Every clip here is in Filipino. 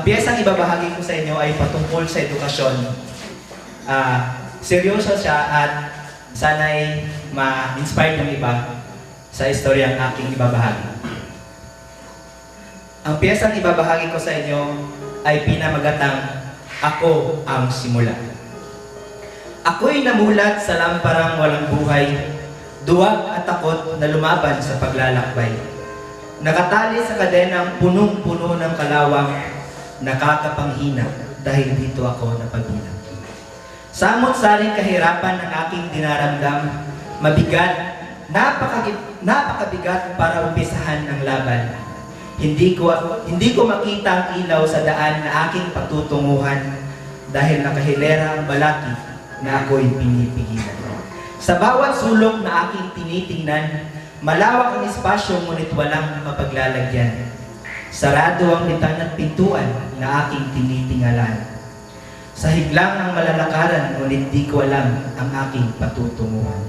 piyesang ibabahagi ko sa inyo ay patungkol sa edukasyon. Seryoso siya at sana'y ma-inspire ng iba sa istoryang aking ibabahagi. Ang piyesang ibabahagi ko sa inyo ay pinamagatang Ako ang Simula. Ako'y namulat sa lamparang walang buhay, duwag at takot na lumaban sa paglalakbay. Nakatali sa kadenang punong-puno ng kalawang, nakakapanghina dahil dito ako napagbilang. Samot-saring kahirapan ng aking dinaramdam, mabigat, napakabigat para umpisahan ang laban. Hindi ko makita ang ilaw sa daan na aking patutunguhan dahil nakahilera ang balaki na ako'y pinipigilan. Sa bawat sulok na aking tinitingnan, malawak ang espasyo ngunit walang mapaglalagyan. Sarado ang bitang at pintuan na aking tinitingalan. Sa higlang ng malalakaran ngunit di ko alam ang aking patutunguhan.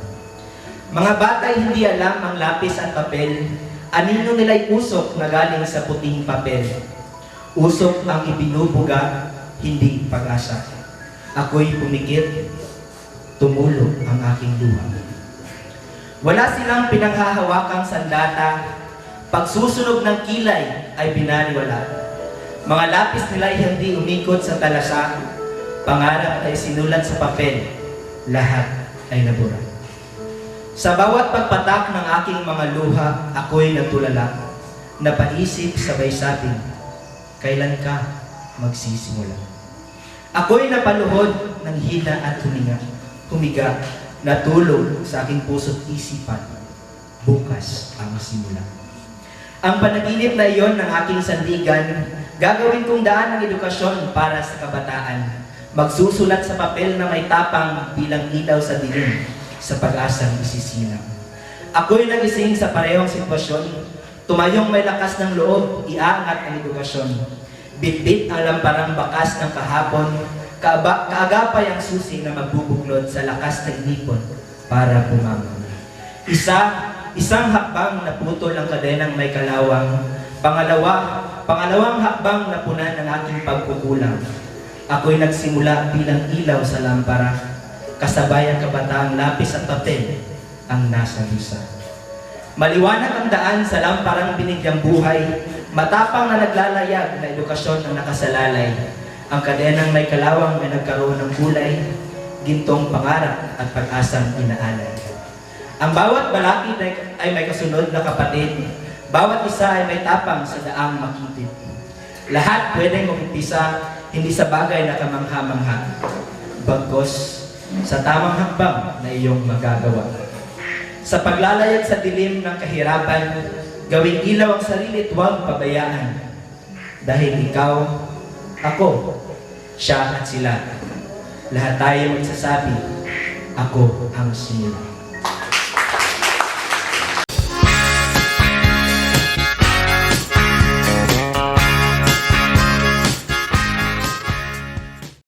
Mga batay hindi alam ang lapis at papel. Anino nila'y usok na galing sa puting papel. Usok ang ibinubuga, hindi pag-asa. Ako'y pumikit, tumulog ang aking luha. Wala silang pinaghahawakang sandata, pagsusunog ng kilay ay binaliwala. Mga lapis nila'y hindi umikot sa talasa, pangarap ay sinulat sa papel, lahat ay nabura. Sa bawat pagpatak ng aking mga luha, ako'y natulala. Napaisip sabay sabing, kailan ka magsisimula? Ako'y napaluhod ng hina at humiga, natulog sa aking puso't isipan, bukas ang simula. Ang panaginip na iyon ng aking sandigan, gagawin kong daan ng edukasyon para sa kabataan. Magsusulat sa papel na may tapang bilang ilaw sa dilim, sa pag-asang isisilang. Ako'y nagising sa parehong sitwasyon, tumayong may lakas ng loob, iangat ang edukasyon. Bitbit ang lamparang bakas ng kahapon, kaagapay ang susi na magbubuklod sa lakas ng inipon para bumangon. Isang hakbang na putol ang kadenang may kalawang, pangalawang hakbang na punan ng aking pagkukulang. Ako'y nagsimula bilang ilaw sa lampara, kasabay ang kabataang lapis at papel ang nasa lusa. Maliwanag ang daan sa lamparang binigyang buhay, matapang na naglalayag na edukasyon ang nakasalalay. Ang kadenang may kalawang ay nagkaroon ng kulay, gintong pangarap at pag-asang inaalay. Ang bawat balakid ay may kasunod na kapatid, bawat isa ay may tapang sa daang makitid. Lahat pwedeng mag-umpisa, hindi sa bagay na kamangha-mangha, bagkos sa tamang hakbang na iyong magagawa. Sa paglalayag sa dilim ng kahirapan, gawing ilaw ang sarili at huwag pabayaan. Dahil ikaw, ako, siya at sila. Lahat tayo magsasabi, ako ang simula.